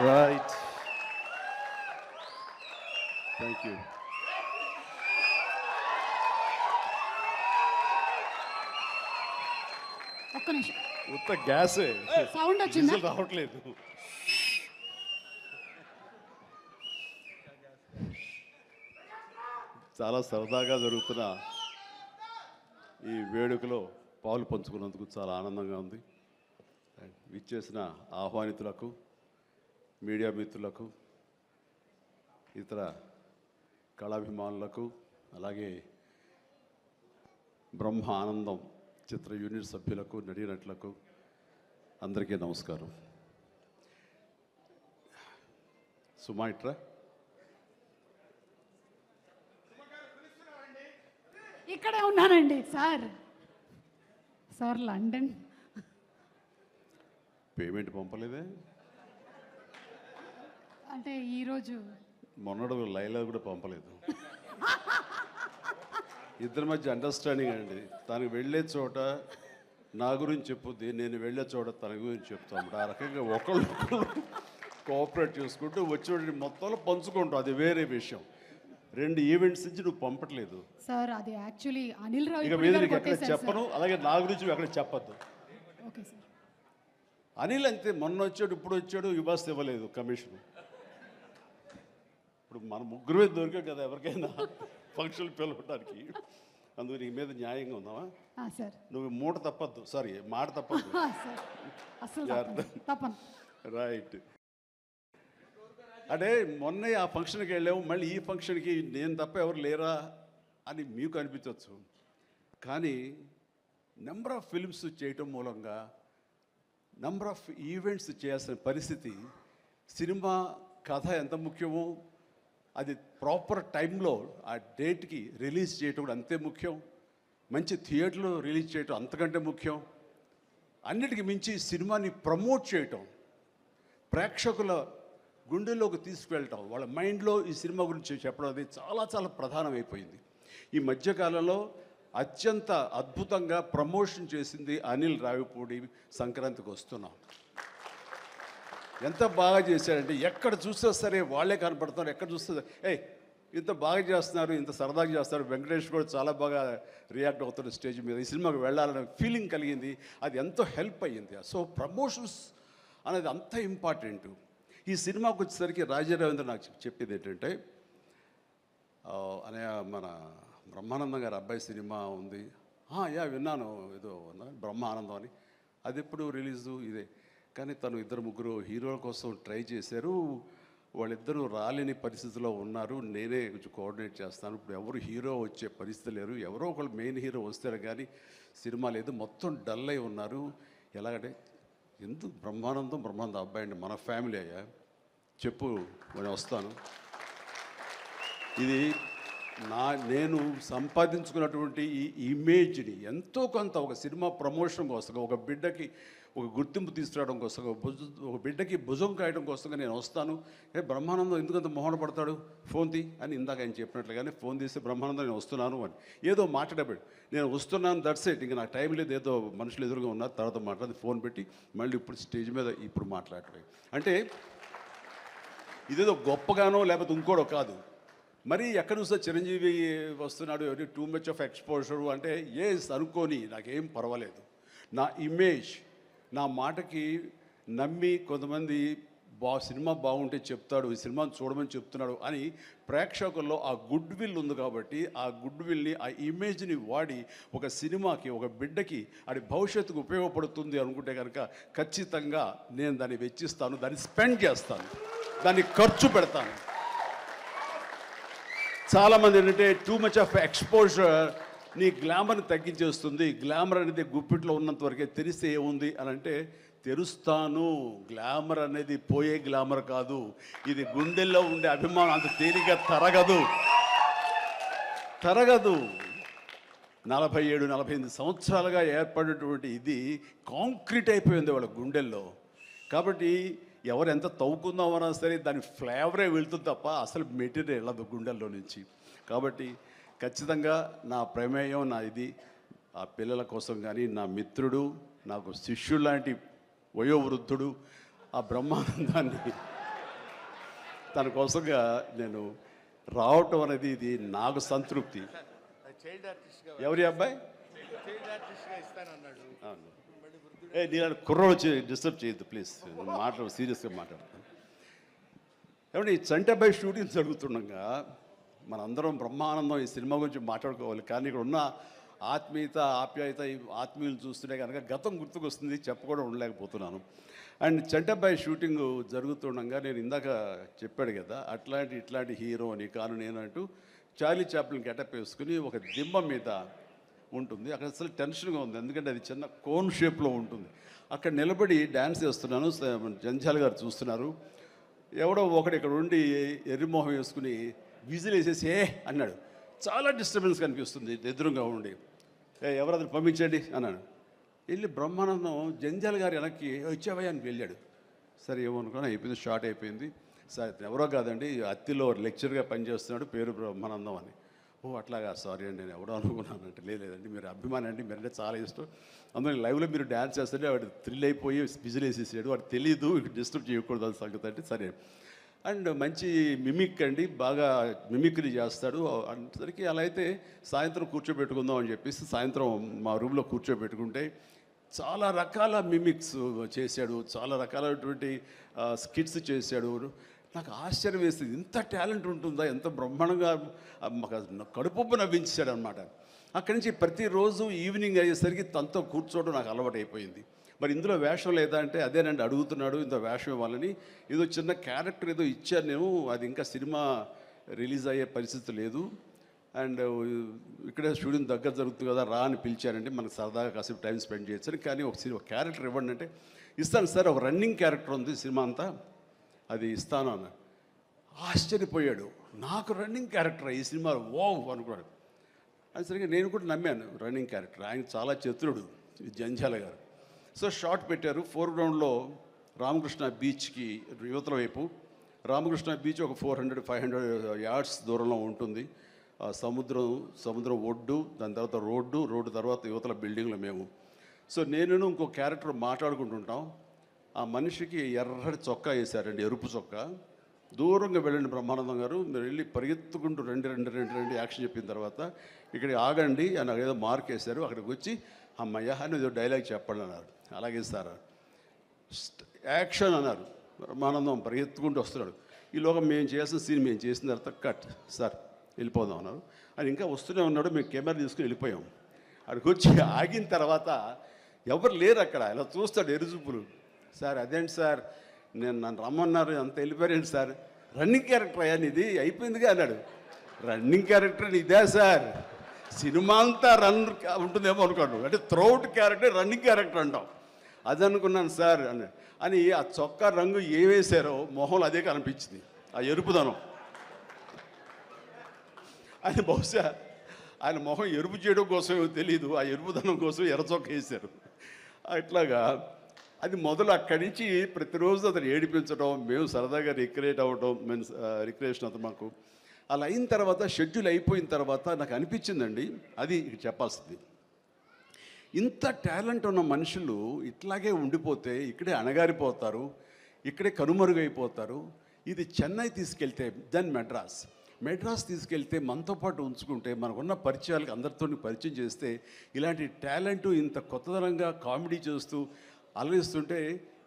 Right. Thank you. ఒక్క నిమిషం ఉత్త గ్యాసే సౌండ్ వచ్చిందా విజిల్ రావట్లేదు. చాలా సరదాగా జరుగుతున్న ఈ వేడుకలో పాలు పంచుకున్నందుకు చాలా ఆనందంగా ఉంది. విచ్చేసిన ఆహ్వానితులకు, మీడియా మిత్రులకు, ఇతర కళాభిమానులకు, అలాగే బ్రహ్మ ఆనందం చిత్ర యూనిట్ సభ్యులకు, నటీనటులకు అందరికీ నమస్కారం. సుమాయిట్రా ఇక్కడే ఉన్నానండి సార్. సార్ లండన్ పేమెంట్ పంపలేదే. అంటే ఈరోజు మొన్నడు లైలా కూడా పంపలేదు. ఇద్దరి మధ్య అండర్స్టాండింగ్ అండి. తనకు వెళ్ళే చోట నా గురించి చెప్పుద్ది, నేను వెళ్ళే చోట తన గురించి చెప్తాము. ఆ రకంగా ఒకళ్ళు కోఆపరేట్ చేసుకుంటూ వచ్చి మొత్తంలో పంచుకుంటాం. అది వేరే విషయం. 2 ఈవెంట్స్ నుంచి నువ్వు పంపట్లేదు. సార్ అది యాక్చువల్లీ అనిల్ రావు ఇక మీద నీకు ఎక్కడ చెప్పను, అలాగే నా గురించి ఎక్కడ చెప్పద్దు. Okay sir. అనిల్ అంతే, మొన్న వచ్చాడు, ఇప్పుడు వచ్చాడు, ఇవ్వాల్సి ఇవ్వలేదు కమిషన్. ఇప్పుడు మన ముగ్గురే దొరికాం కదా ఎవరికైనా ఫంక్షన్ పిలవడానికి. అందుకు నీ మీద న్యాయంగా ఉందామా? సార్ నువ్వు మూట తప్పద్దు, సారీ మాట తప్పద్దు. సార్ అసలు తప్పను. రైట్. అంటే మొన్న ఆ ఫంక్షన్కి వెళ్ళాము, మళ్ళీ ఈ ఫంక్షన్కి నేను తప్ప ఎవరు లేరా అని మీకు అనిపించవచ్చు. కానీ నెంబర్ ఆఫ్ ఫిల్మ్స్ చేయటం మూలంగా నెంబర్ ఆఫ్ ఈవెంట్స్ చేయాల్సిన పరిస్థితి, సినిమా కథ ఎంత ముఖ్యమో అది ప్రాపర్ టైంలో ఆ డేట్కి రిలీజ్ చేయటం కూడా అంతే ముఖ్యం. మంచి థియేటర్లో రిలీజ్ చేయటం అంతకంటే ముఖ్యం. అన్నిటికీ మించి సినిమాని ప్రమోట్ చేయటం, ప్రేక్షకుల గుండెల్లోకి తీసుకువెళ్ళటం, వాళ్ళ మైండ్లో ఈ సినిమా గురించి చెప్పడం అది చాలా చాలా ప్రధానమైపోయింది. ఈ మధ్యకాలంలో అత్యంత అద్భుతంగా ప్రమోషన్ చేసింది అనిల్ రావిపూడి. సంక్రాంతికి వస్తున్నాం. ఎంత బాగా చేశారంటే ఎక్కడ చూస్తే సరే వాళ్ళే కనపడుతున్నారు. ఎక్కడ చూస్తే ఇంత బాగా చేస్తున్నారు, ఇంత సరదాగా చేస్తున్నారు. వెంకటేష్ కూడా చాలా బాగా రియాక్ట్ అవుతున్న స్టేజ్ మీద. ఈ సినిమాకి వెళ్ళాలనే ఫీలింగ్ కలిగింది. అది ఎంతో హెల్ప్ అయ్యింది. సో ప్రమోషన్స్ అనేది అంత ఇంపార్టెంట్. ఈ సినిమాకి వచ్చేసరికి రాజా రవీంద్ర నాకు చెప్పేది ఏంటంటే, అనే మన బ్రహ్మానందం గారి అబ్బాయి సినిమా ఉంది. విన్నాను, ఏదో బ్రహ్మ ఆనందం అని. అది ఎప్పుడు రిలీజు ఇదే. కానీ తను 2-3 హీరోల కోసం ట్రై చేశారు. వాళ్ళిద్దరూ రాలేని పరిస్థితిలో ఉన్నారు. నేనే కొంచెం కోఆర్డినేట్ చేస్తాను. ఇప్పుడు ఎవరు హీరో వచ్చే పరిస్థితి లేరు. ఎవరో ఒకళ్ళు మెయిన్ హీరో వస్తారు కానీ సినిమా లేదు. మొత్తం డల్ అయి ఉన్నారు. ఎలాగంటే ఎందుకు బ్రహ్మానందం అబ్బాయి అండి, మన ఫ్యామిలీ అయ్యా, చెప్పు నేను వస్తాను. ఇది నేను సంపాదించుకున్నటువంటి ఈ ఇమేజ్ని ఎంతో కొంత ఒక సినిమా ప్రమోషన్ కోసం, ఒక బిడ్డకి ఒక గుర్తింపు తీసుకురావడం కోసం, ఒక బిడ్డకి భుజం కాయడం కోసంగా నేను వస్తాను. బ్రహ్మానందం ఎందుకంత మొహన పడతాడు, ఫోన్ తీ అని ఇందాక ఆయన చెప్పినట్లుగానే ఫోన్ తీసి బ్రహ్మానందం నేను వస్తున్నాను అని ఏదో మాట్లాడబడి నేను వస్తున్నాను, దట్స్ ఇట్. ఇంకా నాకు టైం లేదు, ఏదో మనుషులు ఎదురుగా ఉన్నారు, తర్వాత మాట్లాడి ఫోన్ పెట్టి మళ్ళీ ఇప్పుడు స్టేజ్ మీద ఇప్పుడు మాట్లాడటం. అంటే ఇదేదో గొప్పగానో లేకపోతే ఇంకోడో కాదు. మరి ఎక్కడ చూస్తే చిరంజీవి వస్తున్నాడు, టూ మచ్ ఆఫ్ ఎక్స్పోజర్ అంటే అనుకోని నాకేం పర్వాలేదు. నా ఇమేజ్, నా మాటకి నమ్మి కొంతమంది సినిమా బాగుంటే చెప్తాడు, ఈ సినిమాని చూడమని చెప్తున్నాడు అని ప్రేక్షకుల్లో ఆ గుడ్ విల్ ఉంది. కాబట్టి ఆ గుడ్ విల్ని, ఆ ఇమేజ్ని వాడి ఒక సినిమాకి, ఒక బిడ్డకి అది భవిష్యత్తుకు ఉపయోగపడుతుంది అనుకుంటే కనుక ఖచ్చితంగా నేను దాన్ని వెచ్చిస్తాను, దాన్ని స్పెండ్ చేస్తాను, దాన్ని ఖర్చు పెడతాను. చాలామంది ఏంటంటే టూ మచ్ ఆఫ్ ఎక్స్పోజర్ నీ గ్లామర్ని తగ్గించేస్తుంది. గ్లామర్ అనేది గుప్పిట్లో ఉన్నంత వరకే, తెలిస్తే ఏముంది అని అంటే తెరుస్తాను. గ్లామర్ అనేది పోయే గ్లామర్ కాదు, ఇది గుండెల్లో ఉండే అభిమానం అంత తేలిగ్గా తరగదు. 47-48 సంవత్సరాలుగా ఏర్పడినటువంటి ఇది కాంక్రీట్ అయిపోయింది వాళ్ళ గుండెల్లో. కాబట్టి ఎవరు ఎంత తవ్వుకుందామన్నా సరే దాని ఫ్లేవరే వెళ్తుంది తప్ప అసలు మెటీరియల్ వెళ్ళదు గుండెల్లో నుంచి. కాబట్టి ఖచ్చితంగా నా ప్రమేయం, నా ఇది ఆ పిల్లల కోసం కానీ, నా మిత్రుడు, నాకు శిష్యుడు లాంటి వయోవృద్ధుడు ఆ బ్రహ్మానందాన్ని తన కోసంగా నేను రావటం అనేది ఇది నాకు సంతృప్తి. చైల్డ్ ఆర్టిస్ట్గా ఎవరి అబ్బాయి? చైల్డ్ ఆర్టిస్ట్గా ఇస్తానన్నాడు. అవును. నేను కుర్రోడు డిస్టర్బ్ చేయొద్దు ప్లీజ్, మాట్లాడు, సీరియస్గా మాట్లాడతాను. ఏమంటే ఈ చంటబ్బాయి షూటింగ్ జరుగుతుండగా మనందరం బ్రహ్మానందం ఈ సినిమా గురించి మాట్లాడుకోవాలి, కానీ ఇక్కడ ఉన్న ఆత్మీయత ఆప్యాయత ఈ ఆత్మీయులు చూస్తుంటే కనుక గతం గుర్తుకొస్తుంది, చెప్పకుండా ఉండలేకపోతున్నాను. అండ్ చంటబ్బాయి షూటింగ్ జరుగుతుండగా నేను ఇందాక చెప్పాడు కదా ఇట్లాంటి హీరో అని కాను నేనంటూ చార్లీ చాప్లిన్ గెటప్ వేసుకుని ఒక దిమ్మ మీద ఉంటుంది. అక్కడ అసలు టెన్షన్గా ఉంది, ఎందుకంటే అది చిన్న కోన్ షేప్లో ఉంటుంది. అక్కడ నిలబడి డ్యాన్స్ చేస్తున్నాను, జంజాల్ గారు చూస్తున్నారు. ఎవడో ఒకడు ఇక్కడ ఉండి ఎర్రిమోహం వేసుకుని విజిల్ వేసేసి అన్నాడు. చాలా డిస్టర్బెన్స్ కనిపిస్తుంది ఎదురుగా ఉండి. ఎవరది పంపించండి అన్నాడు. వెళ్ళి బ్రహ్మానందం జంజాల్ గారు వెనక్కి వచ్చావయ్యా అని వెళ్ళాడు. సరే ఏమనుకున్నా, అయిపోయింది, షార్ట్ అయిపోయింది. సరే ఎవరో కాదండి, అత్తిలో లెక్చర్గా పనిచేస్తున్నాడు, పేరు బ్రహ్మానందం అని. ఓ అట్లాగా, సారీ అండి నేను ఎవడో అనుకున్నానంటే. లేదండి మీరు అభిమానం అండి, మీరంటే చాలా ఇష్టం, అందులో లైవ్లో మీరు డ్యాన్స్ చేస్తుంటే వాడు థ్రిల్ అయిపోయి విజిల్ వేసేసాడు, వాడు తెలీదు డిస్టర్బ్ చేయకూడదు అని సంగతి అంటే సరే. అండ్ మంచి మిమిక్ అండి, బాగా మిమిక్రీ చేస్తాడు అనేసరికి అలా అయితే సాయంత్రం కూర్చోబెట్టుకుందాం అని చెప్పేసి సాయంత్రం మా రూమ్లో కూర్చోబెట్టుకుంటే చాలా రకాల మిమిక్స్ చేశాడు, చాలా రకాలైనటువంటి స్కిట్స్ చేశాడు. నాకు ఆశ్చర్యం వేస్తుంది, ఇంత టాలెంట్ ఉంటుందా, ఎంత బ్రహ్మాండంగా కడుపు నవ్వించాడు అనమాట. అక్కడి నుంచి ప్రతిరోజు ఈవినింగ్ అయ్యేసరికి తనతో కూర్చోవడం నాకు అలవాటు అయిపోయింది. మరి ఇందులో వేషం లేదా అంటే అదేనండి అడుగుతున్నాడు, ఇంత వేషం ఇవ్వాలని. ఏదో చిన్న క్యారెక్టర్ ఏదో ఇచ్చాను నేను, అది ఇంకా సినిమా రిలీజ్ అయ్యే పరిస్థితి లేదు. అండ్ ఇక్కడే షూటింగ్ దగ్గర జరుగుతుంది కదా రా అని పిలిచారండి, మనకు సరదాగా కాసేపు టైం స్పెండ్ చేయొచ్చు. కానీ ఒక క్యారెక్టర్ ఇవ్వండి అంటే ఇస్తాను సార్, ఒక రన్నింగ్ క్యారెక్టర్ ఉంది సినిమా అంతా, అది ఇస్తాను అన్న. ఆశ్చర్యపోయాడు, నాకు రన్నింగ్ క్యారెక్టర్ ఈ సినిమాలో ఓ అనుకున్నాడు. అది సరిగ్గా నేను కూడా నమ్మాను, రన్నింగ్ క్యారెక్టర్. ఆయన చాలా చతురుడు జంజాల గారు. సో షార్ట్ పెట్టారు. ఫోర్గ్రౌండ్లో రామకృష్ణ బీచ్కి యువతల వైపు, రామకృష్ణ బీచ్ ఒక 400-500 యార్డ్స్ దూరంలో ఉంటుంది. సముద్రం ఒడ్డు, దాని తర్వాత రోడ్డు తర్వాత యువతల బిల్డింగ్లో మేము. సో నేను ఇంకో క్యారెక్టర్ మాట్లాడుకుంటుంటాం. ఆ మనిషికి ఎర్రటి చొక్కా వేశారండి, ఎరుపు చొక్కా. దూరంగా వెళ్ళండి బ్రహ్మానందం గారు, మీరు వెళ్ళి పరిగెత్తుకుంటూ రెండు యాక్షన్ చెప్పిన తర్వాత ఇక్కడికి ఆగండి అని ఏదో మార్క్ వేశారు. అక్కడికి వచ్చి అమ్మయ్య అని ఏదో డైలాగ్ చెప్పండి అన్నారు. అలాగే సార్ యాక్షన్ అన్నారు. బ్రహ్మానందం పరిగెత్తుకుంటూ వస్తున్నాడు. ఈలోగా మేము చేసిన సీన్ మేము చేసిన తర్వాత కట్ సార్ వెళ్ళిపోదాం అన్నారు. అని ఇంకా వస్తూనే ఉన్నాడు, మేము కెమెరా తీసుకుని వెళ్ళిపోయాం. అక్కడికి వచ్చి ఆగిన తర్వాత ఎవరు లేరు అక్కడ, ఇలా చూస్తాడు ఎరుజుప్పులు. సార్ అదేంటి సార్, నన్ను రమ్మన్నారు, అంత వెళ్ళిపోయారండి సార్. రన్నింగ్ క్యారెక్టర్ అయ్యా ఇది అయిపోయిందిగా అన్నాడు. రన్నింగ్ క్యారెక్టర్ ఇదే సార్, సినిమా అంతా రన్ ఉంటుందేమో అనుకోండి, అంటే త్రౌట్ క్యారెక్టర్ రన్నింగ్ క్యారెక్టర్ అంటాం, అది అనుకున్నాను సార్ అని ఆ చొక్కా రంగు ఏ వేశారో మొహంలో అదే కనిపించింది, ఆ ఎరుపుదనం. ఆయన బహుశా ఆయన మొహం ఎరుపు చేయడం కోసమో తెలియదు, ఆ ఎరుపుదనం కోసం ఎర్ర చొక్క వేశారు. అట్లాగా అది మొదలు అక్కడి నుంచి ప్రతిరోజు అతను ఏడిపించడం, మేము సరదాగా రిక్రియేట్ అవ్వడం, రిక్రియేషన్ అతను మాకు. అలా అయిన తర్వాత షెడ్యూల్ అయిపోయిన తర్వాత నాకు అనిపించిందండి, అది చెప్పాల్సింది, ఇంత టాలెంట్ ఉన్న మనుషులు ఇట్లాగే ఉండిపోతే ఇక్కడే అణగారిపోతారు, ఇక్కడే కనుమరుగైపోతారు. ఇది చెన్నై తీసుకెళ్తే దెన్ మెడ్రాస్ తీసుకెళ్తే మనతో పాటు ఉంచుకుంటే మనకున్న పరిచయాలకు అందరితో పరిచయం చేస్తే ఇలాంటి టాలెంట్ ఇంత కొత్తదనంగా కామెడీ చేస్తూ అలరిస్తుంటే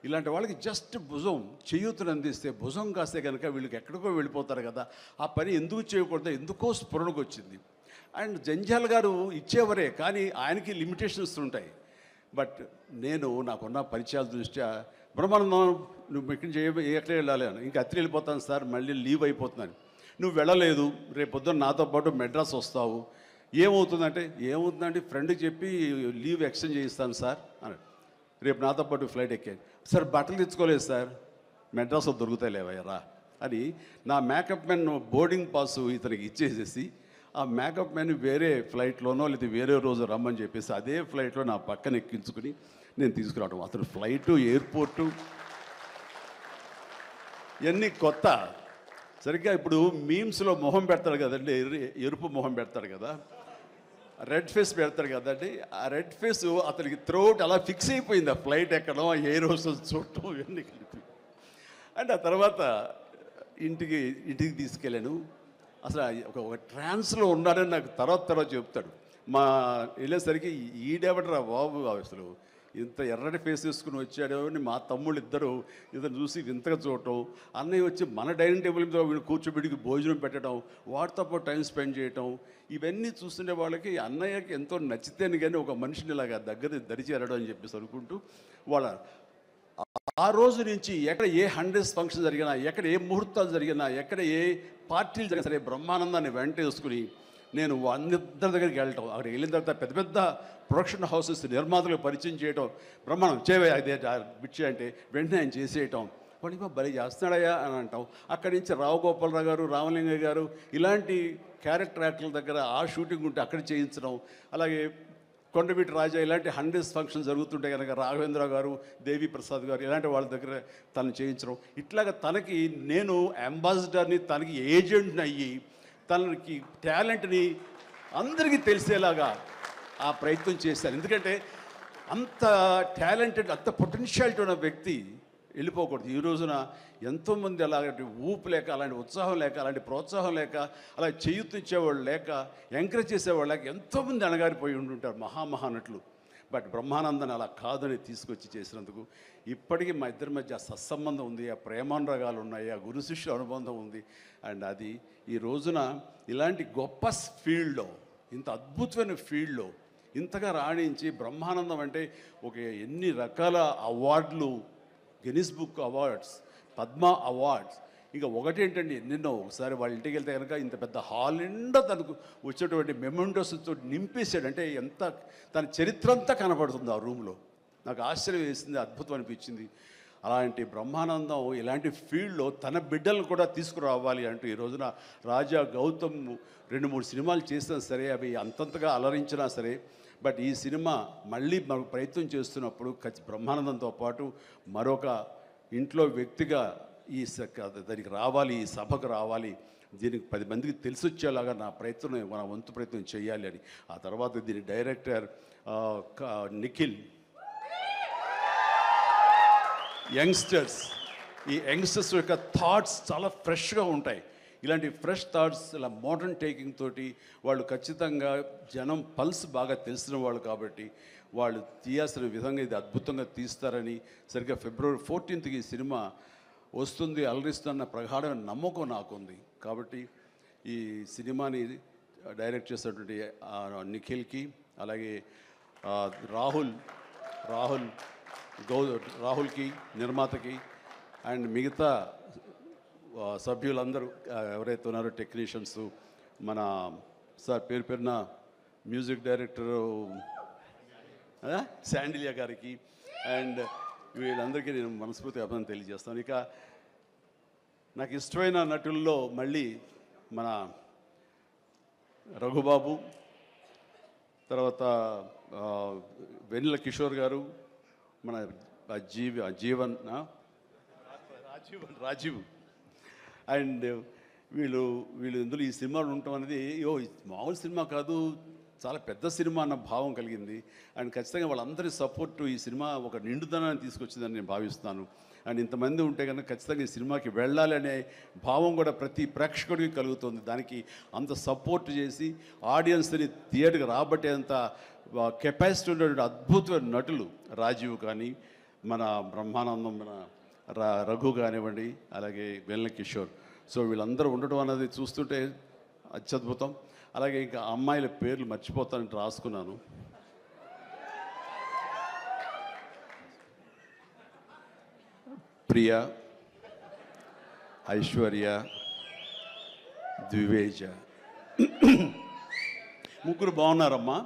ఇలాంటి వాళ్ళకి జస్ట్ భుజం చేయూతను అందిస్తే, భుజం కాస్తే కనుక వీళ్ళకి ఎక్కడికో వెళ్ళిపోతారు కదా, ఆ పని ఎందుకు చేయకూడదు, ఎందుకో స్ఫురణకు వచ్చింది. అండ్ జంజాల్ గారు ఇచ్చేవరే, కానీ ఆయనకి లిమిటేషన్స్ ఉంటాయి. బట్ నాకున్న పరిచయాల దృష్ట్యా బ్రహ్మానందం నువ్వు ఎక్కడ వెళ్ళాలి అని, ఇంకా అత్రి వెళ్ళిపోతాను సార్, మళ్ళీ లీవ్ అయిపోతున్నాను. నువ్వు వెళ్ళలేదు, రేపు పొద్దున్న నాతో పాటు మెడ్రాస్ వస్తావు, ఏమవుతుందంటే ఫ్రెండ్కి చెప్పి లీవ్ ఎక్స్టెండ్ చేయిస్తాను సార్ అన్నాడు. రేపు నాతో పాటు ఫ్లైట్ ఎక్కాను సార్, బట్టలు తెచ్చుకోలేదు సార్, మెడ్రాస్లో దొరుకుతాయి లేవయ్యరా అని నా మేకప్ మ్యాన్ బోర్డింగ్ పాసు ఇతనికి ఇచ్చేసేసి ఆ మేకప్ మ్యాన్ వేరే ఫ్లైట్లోనో లేదా వేరే రోజు రమ్మని చెప్పేసి అదే ఫ్లైట్లో నా పక్కన ఎక్కించుకుని నేను తీసుకురావడం. అతను ఫ్లైటు, ఎయిర్పోర్టు ఇవన్నీ కొత్త. సరిగ్గా ఇప్పుడు మీమ్స్లో మొహం పెడతాడు కదండి, ఎరుపు మొహం పెడతాడు కదా, రెడ్ ఫేస్ పెడతాడు కదండి, ఆ రెడ్ ఫేస్ అతనికి త్రోట్ అలా ఫిక్స్ అయిపోయింది. ఆ ఫ్లైట్ ఎక్కడం, ఆ ఎయిర్ హోస్టెస్ చూడటం ఇవన్నీ కలిపి. అండ్ ఆ తర్వాత ఇంటికి ఇంటికి తీసుకెళ్ళాను. అసలు ఒక ట్రాన్స్లో ఉన్నాడని నాకు తర్వాత చెప్తాడు. మా వెళ్ళేసరికి ఈడెవడరా బాబు అసలు ఇంత ఎర్రటి ఫేస్ వేసుకుని వచ్చాడో అని మా తమ్ముళ్ళు ఇద్దరు చూసి వింతగా చూడటం, అన్నయ్య వచ్చి మన డైనింగ్ టేబుల్ మీద వీళ్ళు కూర్చోబెడికి భోజనం పెట్టడం, వాటితో పాటు టైం స్పెండ్ చేయటం, ఇవన్నీ చూస్తుండే వాళ్ళకి అన్నయ్యకి ఎంతో నచ్చితేనే కానీ ఒక మనిషిని ఇలాగా దగ్గర దరిచేరడం అని చెప్పేసి అనుకుంటూ వాళ్ళ ఆ రోజు నుంచి ఎక్కడ ఏ 100th ఫంక్షన్ జరిగినా, ఎక్కడ ఏ ముహూర్తాలు జరిగినా, ఎక్కడ ఏ పార్టీలు జరిగినా సరే బ్రహ్మానందాన్ని వెంటేసుకుని నేను అందరి దగ్గరికి వెళ్ళటం, అక్కడికి వెళ్ళిన తర్వాత పెద్ద పెద్ద ప్రొడక్షన్ హౌసెస్ నిర్మాతలకు పరిచయం చేయటం, బ్రహ్మాండం చేయవే అదే బిచ్చి అంటే వెంటనే ఆయన చేసేయటం, వాడికి భలే చేస్తున్నాడయ్యా అని అంటాం. అక్కడి నుంచి రావు గోపాలరావు గారు, రామలింగయ్య గారు ఇలాంటి క్యారెక్టర్ యాక్టర్ల దగ్గర ఆ షూటింగ్ ఉంటే అక్కడ చేయించడం, అలాగే కొండవీటి రాజా ఇలాంటి 100th ఫంక్షన్ జరుగుతుంటే కనుక రాఘవేంద్ర గారు, దేవి ప్రసాద్ గారు ఇలాంటి వాళ్ళ దగ్గర తను చేయించడం, ఇట్లాగా తనకి నేను అంబాసిడర్ని, తనకి ఏజెంట్ని అయ్యి తనకి టాలెంట్ని అందరికీ తెలిసేలాగా ఆ ప్రయత్నం చేశాను. ఎందుకంటే అంత టాలెంటెడ్, అంత పొటెన్షియాలిటీ ఉన్న వ్యక్తి వెళ్ళిపోకూడదు. ఈ రోజున ఎంతోమంది అలాంటి ఊపు లేక, అలాంటి ఉత్సాహం లేక, అలాంటి ప్రోత్సాహం లేక, అలా చేయూతించేవాళ్ళు లేక, ఎంకరేజ్ చేసేవాళ్ళు లేక ఎంతోమంది అణగారిపోయి ఉంటుంటారు మహానటులు. బట్ బ్రహ్మానందన్ అలా కాదని తీసుకొచ్చి చేసినందుకు ఇప్పటికీ మా ఇద్దరి మధ్య సత్సంబంధం ఉంది, ఆ ప్రేమానురాగాలు ఉన్నాయి, ఆ గురు శిష్యుల అనుబంధం ఉంది. అండ్ అది ఈ రోజున ఇలాంటి గొప్ప ఫీల్డ్లో, ఇంత అద్భుతమైన ఫీల్డ్లో ఇంతగా రాణించి బ్రహ్మానందం అంటే ఒక ఎన్ని రకాల అవార్డులు, Guinness book awards, Padma awards, ఇంకా ఒకటేంటండి ఎన్నెన్నో. ఒకసారి వాళ్ళ ఇంటికి వెళ్తే కనుక ఇంత పెద్ద హాల్ నిండా తనకు వచ్చేటువంటి మెమెంటోస్తో నింపేశాడు. అంటే ఎంత తన చరిత్ర అంతా కనపడుతుంది ఆ రూమ్లో. నాకు ఆశ్చర్యం వేసింది, అద్భుతం అనిపించింది. అలాంటి బ్రహ్మానందం ఇలాంటి ఫీల్డ్లో తన బిడ్డలను కూడా తీసుకురావాలి అంటూ ఈ రోజున రాజా గౌతమ్ 2-3 సినిమాలు చేసినా సరే అవి అంతంతగా అలరించినా సరే, బట్ ఈ సినిమా మళ్ళీ మనకు ప్రయత్నం చేస్తున్నప్పుడు బ్రహ్మానందంతో పాటు మరొక ఇంట్లో వ్యక్తిగా దానికి రావాలి, ఈ సభకు రావాలి, దీనికి 10 మందికి తెలిసొచ్చేలాగా నా వంతు ప్రయత్నం చేయాలి అని. ఆ తర్వాత దీని డైరెక్టర్ నిఖిల్, ఈ యంగ్స్టర్స్ యొక్క థాట్స్ చాలా ఫ్రెష్గా ఉంటాయి. ఇలాంటి ఫ్రెష్ థాట్స్, ఇలా మోడర్న్ టేకింగ్ తోటి వాళ్ళు ఖచ్చితంగా జనం పల్స్ బాగా తెలిసిన వాళ్ళు కాబట్టి వాళ్ళు తీయాల్సిన విధంగా ఇది అద్భుతంగా తీస్తారని, సరిగ్గా February 14th ఈ సినిమా వస్తుంది, అలరిస్తున్న ప్రగాఢమైన నమ్మకం నాకుంది. కాబట్టి ఈ సినిమాని డైరెక్ట్ చేసినటువంటి నిఖిల్కి, అలాగే రాహుల్కి నిర్మాతకి, అండ్ మిగతా సభ్యులందరూ ఎవరైతే ఉన్నారో టెక్నీషియన్స్, మన సార్ పేరున మ్యూజిక్ డైరెక్టరు శాండిలియా గారికి, అండ్ వీళ్ళందరికీ నేను మనస్ఫూర్తి అభినందన తెలియజేస్తాను. ఇక నాకు ఇష్టమైన నటుల్లో మళ్ళీ మన రఘుబాబు, తర్వాత వెన్నెల కిషోర్ గారు, మన రాజీవ్, అండ్ వీళ్ళు ఇందులో ఈ సినిమాలు ఉండటం అనేది మామూలు సినిమా కాదు, చాలా పెద్ద సినిమా అన్న భావం కలిగింది. అండ్ ఖచ్చితంగా వాళ్ళందరి సపోర్టు ఈ సినిమా ఒక నిండుదనాన్ని తీసుకొచ్చిందని నేను భావిస్తున్నాను. అండ్ ఇంతమంది ఉంటే కనుక ఖచ్చితంగా ఈ సినిమాకి వెళ్ళాలి అనే భావం కూడా ప్రతి ప్రేక్షకుడికి కలుగుతుంది. దానికి అంత సపోర్ట్ చేసి ఆడియన్స్ని థియేటర్కి రాబట్టేంత కెపాసిటీ ఉన్నటువంటి అద్భుతమైన నటులు రాజీవ్ కానీ, మన బ్రహ్మానందం, మన రఘు కానివ్వండి, అలాగే వెన్నెల కిషోర్. సో వీళ్ళందరూ ఉండటం అనేది చూస్తుంటే అత్యద్భుతం. అలాగే ఇంకా అమ్మాయిల పేర్లు మర్చిపోతానంటే రాసుకున్నాను. ప్రియ, ఐశ్వర్య, ద్వివేజ, ముగ్గురు బాగున్నారమ్మా.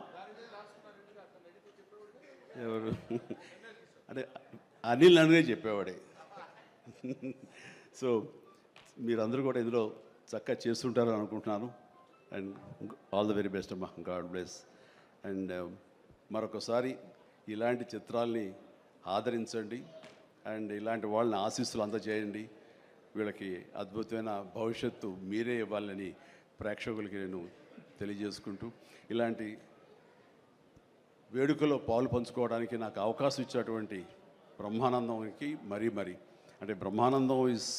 ఎవరు అంటే అనిల్ అనగా చెప్పేవాడే. సో మీరందరూ కూడా ఇందులో చక్కగా చేస్తుంటారని అనుకుంటున్నాను. And all the very best అమ్మా, గాడ్ బ్లెస్. అండ్ మరొకసారి ఇలాంటి చిత్రాల్ని ఆదరించండి, అండ్ ఇలాంటి వాళ్ళని ఆశీస్సులు అందజేయండి. వీళ్ళకి అద్భుతమైన భవిష్యత్తు మీరే ఇవ్వాలని ప్రేక్షకులకి నేను తెలియజేసుకుంటూ, ఇలాంటి వేడుకలో పాలు పంచుకోవడానికి నాకు అవకాశం ఇచ్చినటువంటి బ్రహ్మానందంకి మరీ అంటే బ్రహ్మానందం ఈజ్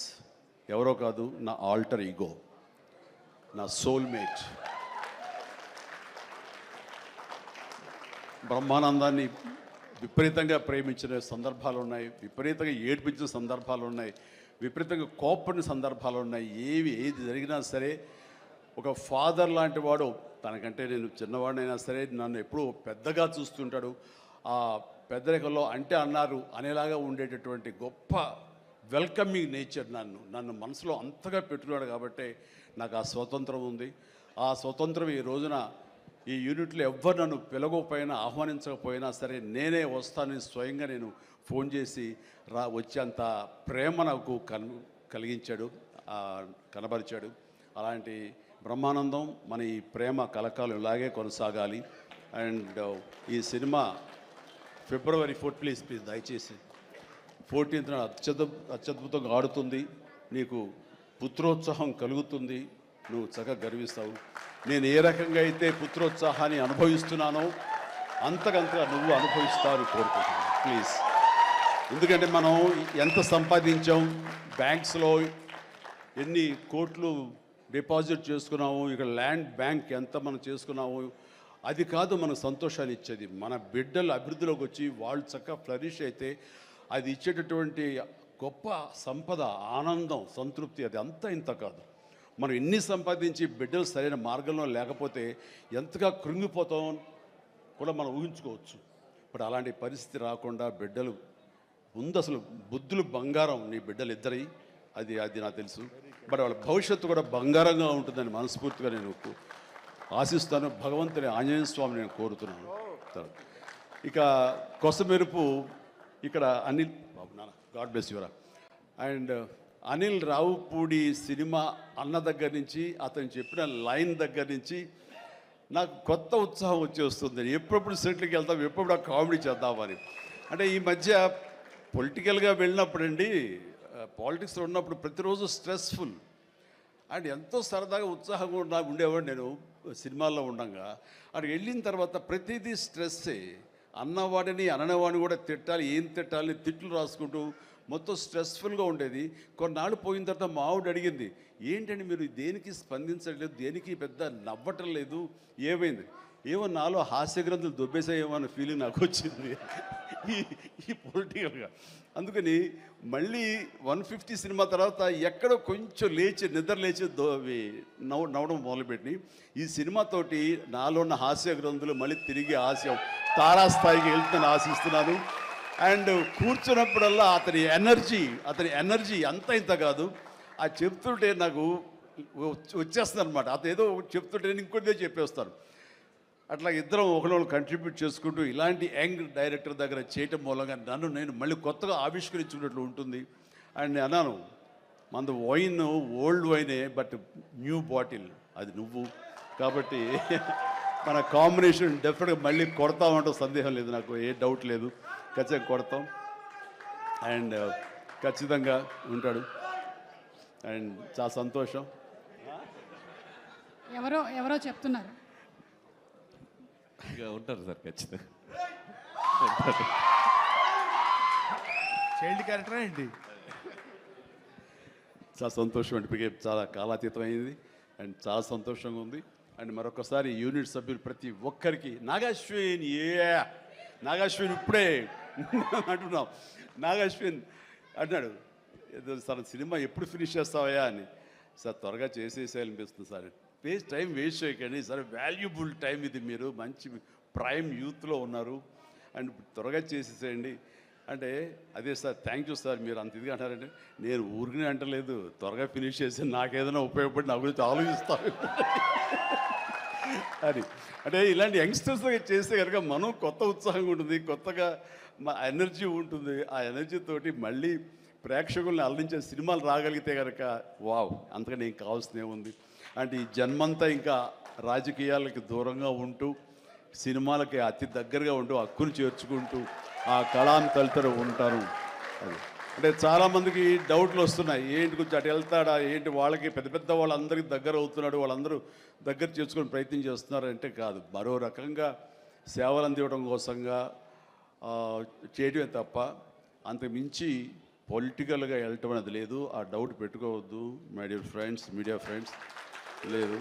ఎవరో కాదు, నా ఆల్టర్ ఈగో, నా సోల్మేట్. బ్రహ్మానందాన్ని విపరీతంగా ప్రేమించిన సందర్భాలు ఉన్నాయి, విపరీతంగా ఏడ్పించిన సందర్భాలు ఉన్నాయి, విపరీతంగా కోప్పడిన సందర్భాలు ఉన్నాయి. ఏది జరిగినా సరే ఒక ఫాదర్ లాంటి వాడు, తనకంటే నేను చిన్నవాడినైనా సరే నన్ను ఎప్పుడూ పెద్దగా చూస్తుంటాడు. ఆ పెద్దరికంలో అంటే అన్నారు అనేలాగా ఉండేటటువంటి గొప్ప వెల్కమింగ్ నేచర్ నన్ను మనసులో అంతగా పెట్టుకున్నాడు. కాబట్టి నాకు ఆ స్వతంత్రం ఉంది. ఆ స్వతంత్రం ఈ రోజున ఈ యూనిట్లో ఎవ్వరు నన్ను పిలవకపోయినా ఆహ్వానించకపోయినా సరే నేనే వస్తానని స్వయంగా నేను ఫోన్ చేసి వచ్చేంత ప్రేమ నాకు కలిగించాడు, కనబరిచాడు. అలాంటి బ్రహ్మానందం మన ఈ ప్రేమ కలకాలం ఇలాగే కొనసాగాలి. అండ్ ఈ సినిమా February 4th ప్లీజ్ దయచేసి 14th అత్యద్భుతంగా ఆడుతుంది. నీకు పుత్రోత్సాహం కలుగుతుంది, నువ్వు చక్కగా గర్విస్తావు. నేను ఏ రకంగా అయితే పుత్రోత్సాహాన్ని అనుభవిస్తున్నానో అంతకంతగా నువ్వు అనుభవిస్తావు కోరుకుంటున్నాను ప్లీజ్. ఎందుకంటే మనం ఎంత సంపాదించాం, బ్యాంక్స్లో ఎన్ని కోట్లు డిపాజిట్ చేసుకున్నాము, ఇక్కడ ల్యాండ్ బ్యాంక్ ఎంత మనం చేసుకున్నాము, అది కాదు మనకు సంతోషాన్ని ఇచ్చేది. మన బిడ్డలు అభివృద్ధిలోకి వచ్చి వాళ్ళు చక్కగా ఫ్లరిష్ అయితే అది ఇచ్చేటటువంటి గొప్ప సంపద, ఆనందం, సంతృప్తి అది అంతా ఇంత కాదు. మనం ఎన్ని సంపాదించి బిడ్డలు సరైన మార్గంలో లేకపోతే ఎంతగా కృంగిపోతాం కూడా మనం ఊహించుకోవచ్చు. ఇప్పుడు అలాంటి పరిస్థితి రాకుండా బిడ్డలు ముందు అసలు బుద్ధులు బంగారం నీ బిడ్డలు ఇద్దరి, అది నాకు తెలుసు. బట్ వాళ్ళ భవిష్యత్తు కూడా బంగారంగా ఉంటుందని మనస్ఫూర్తిగా నేను ఆశిస్తాను. భగవంతుని ఆంజనేయ స్వామి నేను కోరుతున్నాను. ఇక కొసమెరుపు ఇక్కడ అనిల్ బాబు నాన్న గాడ్ బ్లెస్ యువరా. అండ్ అనిల్ రావుపూడి సినిమా అన్న దగ్గర నుంచి, అతను చెప్పిన లైన్ దగ్గర నుంచి నాకు కొత్త ఉత్సాహం వచ్చేస్తుంది. ఎప్పుడప్పుడు సెట్లకి వెళ్తాం, ఎప్పుడు కామెడీ చేద్దామని. అంటే ఈ మధ్య పొలిటికల్గా వెళ్ళినప్పుడు అండి, పాలిటిక్స్లో ఉన్నప్పుడు ప్రతిరోజు స్ట్రెస్ఫుల్ అండ్ ఎంతో సరదాగా ఉత్సాహంగా ఉండేవాడు నేను సినిమాల్లో ఉండగా. అక్కడికి వెళ్ళిన తర్వాత ప్రతిదీ స్ట్రెస్సే. అన్నవాడిని అననవాడిని కూడా తిట్టాలి, ఏం తిట్టాలని తిట్లు రాసుకుంటూ మొత్తం స్ట్రెస్ఫుల్గా ఉండేది. కొన్నాళ్ళు పోయిన తర్వాత మా ఆవిడ అడిగింది, ఏంటండి మీరు దేనికి స్పందించట్లేదు, దేనికి పెద్ద నవ్వటం లేదు, ఏమైంది? ఏమో నాలో హాస్య గ్రంథులు దొబ్బేసాయేమో అన్న ఫీలింగ్ నాకు వచ్చింది ఈ పొలిటికల్గా. అందుకని మళ్ళీ 150 సినిమా తర్వాత ఎక్కడో కొంచెం నిద్ర లేచి నవ్వడం మొదలుపెట్టి ఈ సినిమాతోటి నాలో ఉన్న హాస్య గ్రంథులు మళ్ళీ తిరిగి హాస్యం తారాస్థాయికి వెళ్తుందని ఆశిస్తున్నాను. అండ్ కూర్చున్నప్పుడల్లా అతని ఎనర్జీ అంత ఇంత కాదు. ఆ చెప్తుంటే నాకు వచ్చేస్తుంది అనమాట. అతను ఏదో చెప్తుంటే నేను ఇంకోటిదే చెప్పేస్తాను. అట్లా ఇద్దరం ఒకళ్ళు కంట్రిబ్యూట్ చేసుకుంటూ ఇలాంటి యంగ్ డైరెక్టర్ దగ్గర చేయటం మూలంగా నేను మళ్ళీ కొత్తగా ఆవిష్కరించుకున్నట్లు ఉంటుంది. అండ్ అన్నాను, మన వైన్ ఓల్డ్ వైనే, బట్ న్యూ బాటిల్ అది నువ్వు. కాబట్టి మన కాంబినేషన్ డెఫినెట్గా మళ్ళీ కొడతామంటే సందేహం లేదు, నాకు ఏ డౌట్ లేదు. ఖచ్చితంగా కొడతాం. అండ్ ఖచ్చితంగా ఉంటాడు. అండ్ చాలా సంతోషం. ఎవరో చెప్తున్నారు ఉంటారు సార్, ఖచ్చితంగా చైల్డ్ క్యారెక్టర్ ఏంటి? చాలా సంతోషం అండి, చాలా కాలాతీతం అయింది అండ్ చాలా సంతోషంగా ఉంది. అండ్ మరొకసారి యూనిట్ సభ్యులు ప్రతి ఒక్కరికి నాగాశ్విన్ ఇప్పుడే అంటున్నాం. నాగాశ్విన్ అన్నాడు, సార్ సినిమా ఎప్పుడు ఫినిష్ చేస్తావయ్యా అని. సార్ త్వరగా చేసేసేయాలనిపిస్తుంది సార్, టైం వేస్ట్ చేయకండి సార్, వాల్యుబుల్ టైం ఇది, మీరు మంచి ప్రైమ్ యూత్లో ఉన్నారు అండ్ త్వరగా చేసేసేయండి అంటే. అదే సార్, థ్యాంక్ యూ సార్, మీరు అంత ఇదిగా అంటారంటే నేను ఊరికనే అంటలేదు, త్వరగా ఫినిష్ చేసి నాకేదైనా ఉపయోగపడి నా గురించి ఆలోచిస్తాను అని. అంటే ఇలాంటి యంగ్స్టర్స్ చేస్తే కనుక మనం కొత్త ఉత్సాహంగా ఉంటుంది, కొత్తగా మా ఎనర్జీ ఉంటుంది. ఆ ఎనర్జీతోటి మళ్ళీ ప్రేక్షకుల్ని అలరించే సినిమాలు రాగలిగితే కనుక వావ్, అంతకని ఏం కావాల్సినే ఉంది. అంటే ఈ జన్మంతా ఇంకా రాజకీయాలకి దూరంగా ఉంటూ సినిమాలకి అతి దగ్గరగా ఉంటూ హక్కును చేర్చుకుంటూ ఆ కళాన్ని తలుతూ ఉంటారు. అది అంటే చాలామందికి డౌట్లు వస్తున్నాయి, ఏంటి కొంచెం అటు వెళ్తాడా ఏంటి, వాళ్ళకి పెద్ద వాళ్ళందరికీ దగ్గర అవుతున్నాడు, వాళ్ళందరూ దగ్గర చేసుకుని ప్రయత్నం చేస్తున్నారు అంటే కాదు, మరో రకంగా సేవలు అందివ్వడం కోసంగా చేయడమే తప్ప అంతకు మించి పొలిటికల్గా వెళ్ళటం అనేది లేదు. ఆ డౌట్ పెట్టుకోవద్దు my dear friends, media friends. లేదు,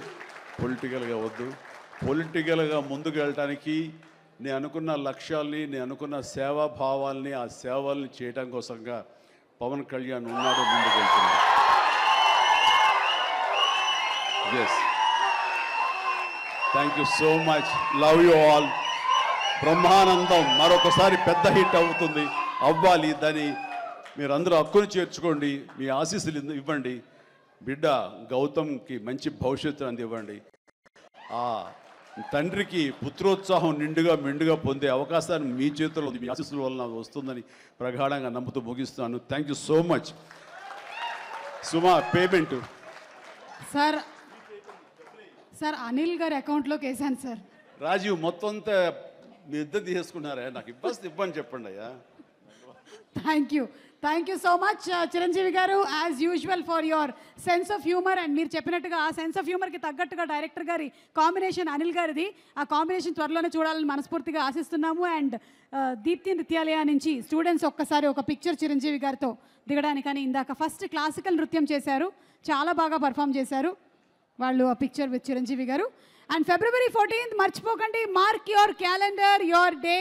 పొలిటికల్గా వద్దు. పొలిటికల్గా ముందుకు వెళ్ళటానికి నేను అనుకున్న లక్ష్యాల్ని, నేను అనుకున్న సేవాభావాల్ని, ఆ సేవల్ని చేయడం కోసంగా పవన్ కళ్యాణ్ ఉన్నాడు, ముందుకు వెళ్తున్నాడు. Yes, thank you so much, love you all. Brahmanandam మరొకసారి పెద్ద హిట్ అవుతుంది, అవ్వాలి. దాన్ని మీరందరూ హక్కును చేర్చుకోండి, మీ ఆశీస్సులు ఇవ్వండి. బిడ్డ గౌతమ్కి మంచి భవిష్యత్తు అందివ్వండి. ఆ తండ్రికి పుత్రోత్సాహం మెండుగా పొందే అవకాశాన్ని మీ చేతుల్లో ఉంది, మీ ఆశీస్సుల వలన వస్తుందని ప్రగాఢంగా నమ్ముతూ ముగిస్తున్నాను. Thank you so much. Suma, payment sir sir Anil గారి అకౌంట్లోకి వేసాను సార్. రాజీవ్ మొత్తం అంతా మీ ఇద్దరు తీసుకున్నారా? నాకు ఇబ్బంది చెప్పండి అయ్యా. Thank you so much Chiranjeevi garu, as usual for your sense of humour. And మీరు చెప్పినట్టుగా ఆ సెన్స్ ఆఫ్ హ్యూమర్కి తగ్గట్టుగా డైరెక్టర్ గారి కాంబినేషన్ అనిల్ గారిది, ఆ కాంబినేషన్ త్వరలోనే చూడాలని మనస్ఫూర్తిగా ఆశిస్తున్నాము. అండ్ దీప్తి నృత్యాలయ నుంచి స్టూడెంట్స్ ఒక్కసారి ఒక పిక్చర్ చిరంజీవి గారితో దిగడానికని ఇందాక ఫస్ట్ క్లాసికల్ నృత్యం చేశారు, చాలా బాగా పర్ఫామ్ చేశారు వాళ్ళు, ఆ పిక్చర్ విత్ చిరంజీవి గారు. అండ్ February 14th మర్చిపోకండి, mark your calendar, your day.